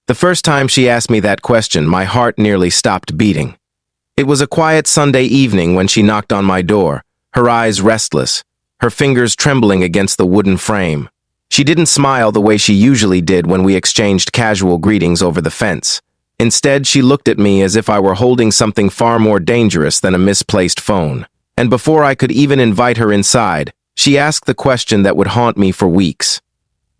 The first time she asked me that question, my heart nearly stopped beating. It was a quiet Sunday evening when she knocked on my door, her eyes restless, her fingers trembling against the wooden frame. She didn't smile the way she usually did when we exchanged casual greetings over the fence. Instead, she looked at me as if I were holding something far more dangerous than a misplaced phone. And before I could even invite her inside, she asked the question that would haunt me for weeks.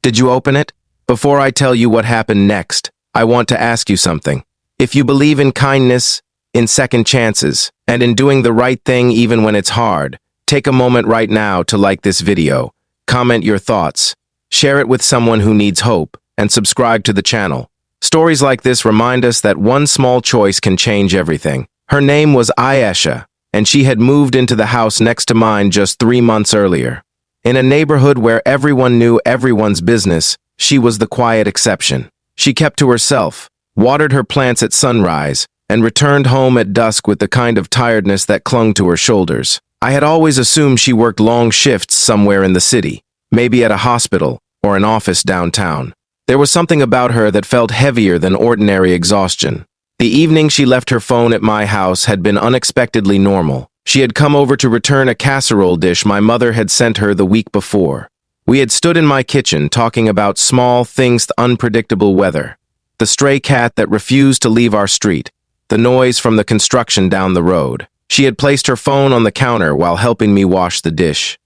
"Did you open it? Before I tell you what happened next, I want to ask you something. If you believe in kindness, in second chances, and in doing the right thing even when it's hard, take a moment right now to like this video, comment your thoughts, share it with someone who needs hope, and subscribe to the channel. Stories like this remind us that one small choice can change everything." Her name was Ayesha, and she had moved into the house next to mine just 3 months earlier. In a neighborhood where everyone knew everyone's business, she was the quiet exception. She kept to herself, watered her plants at sunrise, and returned home at dusk with the kind of tiredness that clung to her shoulders. I had always assumed she worked long shifts somewhere in the city, maybe at a hospital or an office downtown. There was something about her that felt heavier than ordinary exhaustion. The evening she left her phone at my house had been unexpectedly normal. She had come over to return a casserole dish my mother had sent her the week before. We had stood in my kitchen talking about small things, the unpredictable weather, the stray cat that refused to leave our street, the noise from the construction down the road. She had placed her phone on the counter while helping me wash the dish.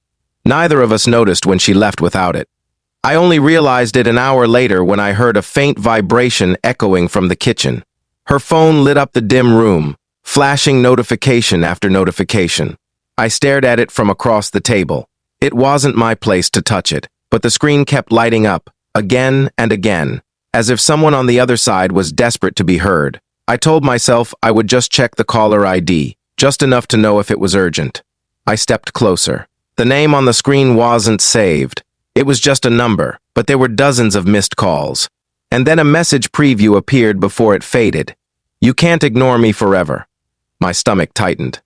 Neither of us noticed when she left without it. I only realized it an hour later when I heard a faint vibration echoing from the kitchen. Her phone lit up the dim room, flashing notification after notification. I stared at it from across the table. It wasn't my place to touch it, but the screen kept lighting up, again and again, as if someone on the other side was desperate to be heard. I told myself I would just check the caller ID, just enough to know if it was urgent. I stepped closer. The name on the screen wasn't saved. It was just a number, but there were dozens of missed calls. And then a message preview appeared before it faded. "You can't ignore me forever." My stomach tightened.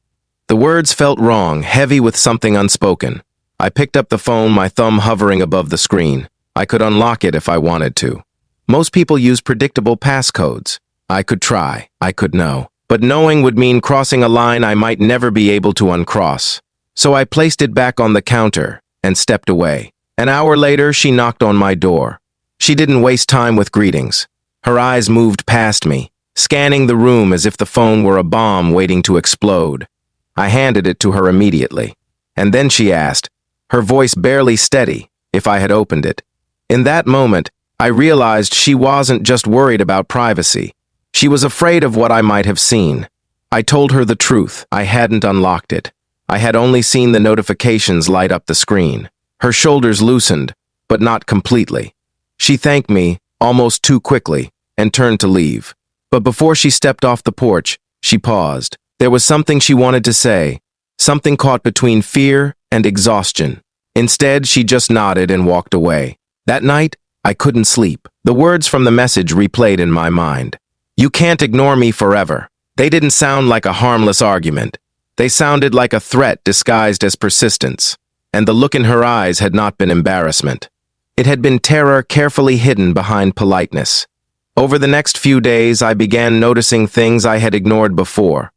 The words felt wrong, heavy with something unspoken. I picked up the phone, my thumb hovering above the screen. I could unlock it if I wanted to. Most people use predictable passcodes. I could try, I could know. But knowing would mean crossing a line I might never be able to uncross. So I placed it back on the counter and stepped away. An hour later, she knocked on my door. She didn't waste time with greetings. Her eyes moved past me, scanning the room as if the phone were a bomb waiting to explode. I handed it to her immediately. And then she asked, her voice barely steady, if I had opened it. In that moment, I realized she wasn't just worried about privacy. She was afraid of what I might have seen. I told her the truth. I hadn't unlocked it. I had only seen the notifications light up the screen. Her shoulders loosened, but not completely. She thanked me, almost too quickly, and turned to leave. But before she stepped off the porch, she paused. There was something she wanted to say, something caught between fear and exhaustion. Instead, she just nodded and walked away. That night, I couldn't sleep. The words from the message replayed in my mind. "You can't ignore me forever." They didn't sound like a harmless argument. They sounded like a threat disguised as persistence. And the look in her eyes had not been embarrassment. It had been terror carefully hidden behind politeness. Over the next few days, I began noticing things I had ignored before.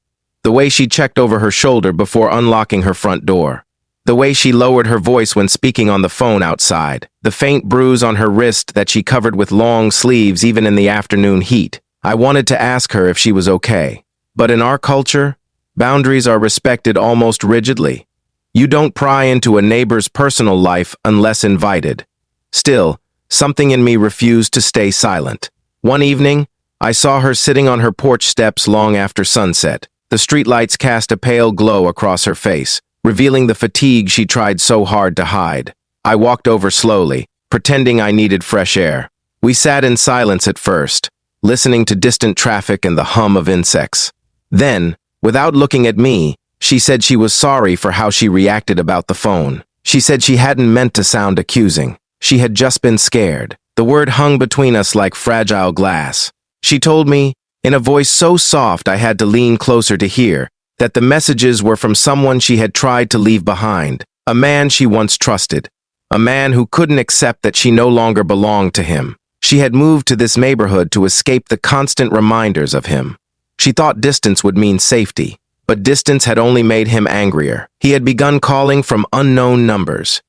The way she checked over her shoulder before unlocking her front door. The way she lowered her voice when speaking on the phone outside. The faint bruise on her wrist that she covered with long sleeves even in the afternoon heat. I wanted to ask her if she was okay. But in our culture, boundaries are respected almost rigidly. You don't pry into a neighbor's personal life unless invited. Still, something in me refused to stay silent. One evening, I saw her sitting on her porch steps long after sunset. The streetlights cast a pale glow across her face, revealing the fatigue she tried so hard to hide. I walked over slowly, pretending I needed fresh air. We sat in silence at first, listening to distant traffic and the hum of insects. Then, without looking at me, she said she was sorry for how she reacted about the phone. She said she hadn't meant to sound accusing. She had just been scared. The word hung between us like fragile glass. She told me, in a voice so soft I had to lean closer to hear, that the messages were from someone she had tried to leave behind, a man she once trusted, a man who couldn't accept that she no longer belonged to him. She had moved to this neighborhood to escape the constant reminders of him. She thought distance would mean safety, but distance had only made him angrier. He had begun calling from unknown numbers,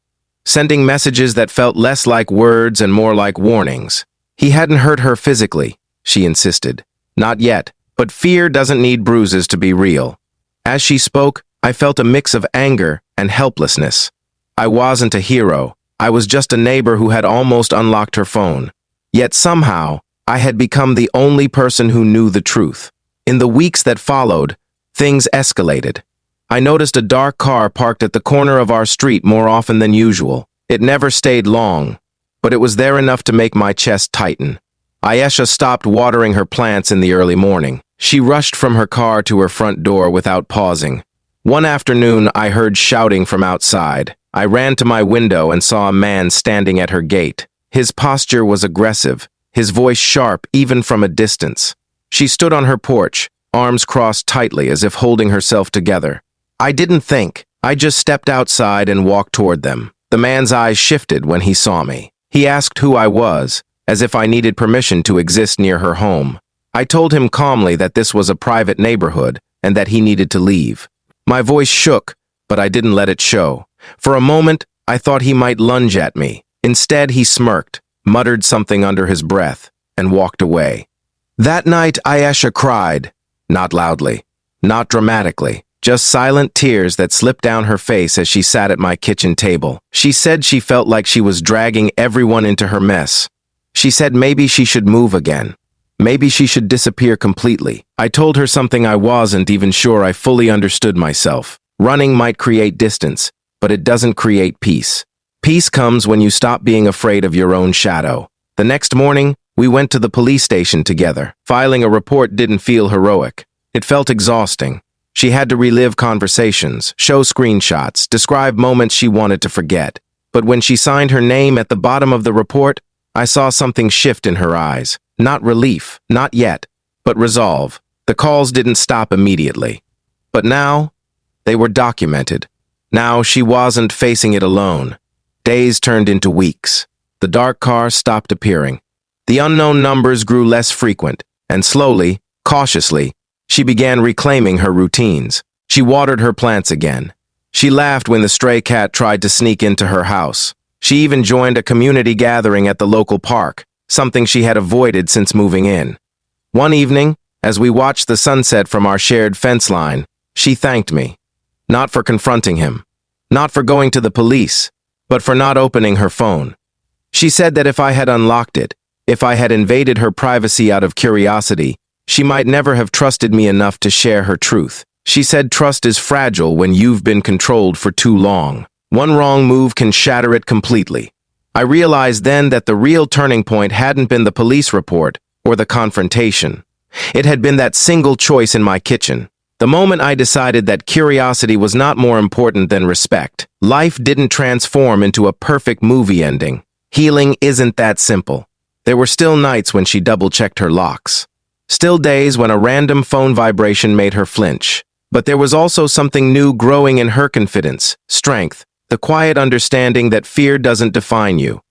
sending messages that felt less like words and more like warnings. He hadn't hurt her physically, she insisted. Not yet, but fear doesn't need bruises to be real. As she spoke, I felt a mix of anger and helplessness. I wasn't a hero. I was just a neighbor who had almost unlocked her phone. Yet somehow, I had become the only person who knew the truth. In the weeks that followed, things escalated. I noticed a dark car parked at the corner of our street more often than usual. It never stayed long, but it was there enough to make my chest tighten. Ayesha stopped watering her plants in the early morning. She rushed from her car to her front door without pausing. One afternoon, I heard shouting from outside. I ran to my window and saw a man standing at her gate. His posture was aggressive, his voice sharp even from a distance. She stood on her porch, arms crossed tightly as if holding herself together. I didn't think. I just stepped outside and walked toward them. The man's eyes shifted when he saw me. He asked who I was, as if I needed permission to exist near her home. I told him calmly that this was a private neighborhood and that he needed to leave. My voice shook, but I didn't let it show. For a moment, I thought he might lunge at me. Instead, he smirked, muttered something under his breath, and walked away. That night, Ayesha cried. Not loudly, not dramatically, just silent tears that slipped down her face as she sat at my kitchen table. She said she felt like she was dragging everyone into her mess. She said maybe she should move again. Maybe she should disappear completely. I told her something I wasn't even sure I fully understood myself. Running might create distance, but it doesn't create peace. Peace comes when you stop being afraid of your own shadow. The next morning, we went to the police station together. Filing a report didn't feel heroic. It felt exhausting. She had to relive conversations, show screenshots, describe moments she wanted to forget. But when she signed her name at the bottom of the report, I saw something shift in her eyes. Not relief, not yet, but resolve. The calls didn't stop immediately. But now, they were documented. Now she wasn't facing it alone. Days turned into weeks. The dark car stopped appearing. The unknown numbers grew less frequent, and slowly, cautiously, she began reclaiming her routines. She watered her plants again. She laughed when the stray cat tried to sneak into her house. She even joined a community gathering at the local park, something she had avoided since moving in. One evening, as we watched the sunset from our shared fence line, she thanked me. Not for confronting him, not for going to the police, but for not opening her phone. She said that if I had unlocked it, if I had invaded her privacy out of curiosity, she might never have trusted me enough to share her truth. She said trust is fragile when you've been controlled for too long. One wrong move can shatter it completely. I realized then that the real turning point hadn't been the police report or the confrontation. It had been that single choice in my kitchen. The moment I decided that curiosity was not more important than respect. Life didn't transform into a perfect movie ending. Healing isn't that simple. There were still nights when she double-checked her locks. Still days when a random phone vibration made her flinch. But there was also something new growing in her confidence, strength, the quiet understanding that fear doesn't define you.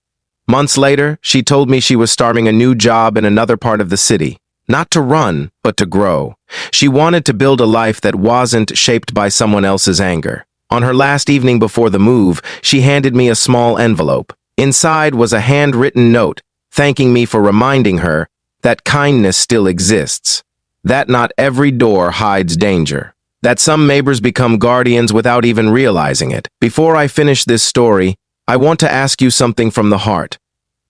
Months later, she told me she was starting a new job in another part of the city. Not to run, but to grow. She wanted to build a life that wasn't shaped by someone else's anger. On her last evening before the move, she handed me a small envelope. Inside was a handwritten note, thanking me for reminding her that kindness still exists, that not every door hides danger, that some neighbors become guardians without even realizing it. Before I finish this story, I want to ask you something from the heart.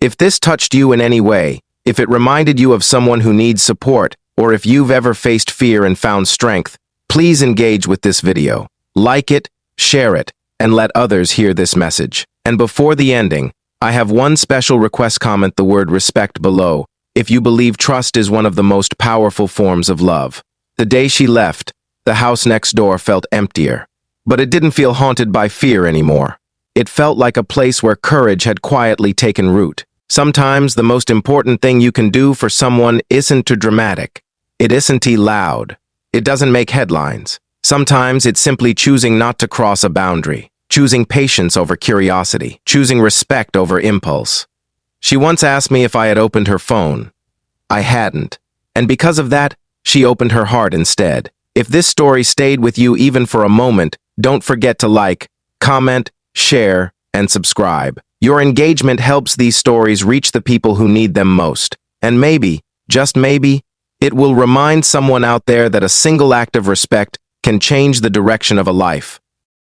If this touched you in any way, if it reminded you of someone who needs support, or if you've ever faced fear and found strength, please engage with this video. Like it, share it, and let others hear this message. And before the ending, I have one special request. Comment the word respect below if you believe trust is one of the most powerful forms of love. The day she left, the house next door felt emptier. But it didn't feel haunted by fear anymore. It felt like a place where courage had quietly taken root. Sometimes the most important thing you can do for someone isn't too dramatic. It isn't too loud. It doesn't make headlines. Sometimes it's simply choosing not to cross a boundary, choosing patience over curiosity, choosing respect over impulse. She once asked me if I had opened her phone. I hadn't. And because of that, she opened her heart instead. If this story stayed with you even for a moment, don't forget to like, comment, share, and subscribe. Your engagement helps these stories reach the people who need them most. And maybe, just maybe, it will remind someone out there that a single act of respect can change the direction of a life.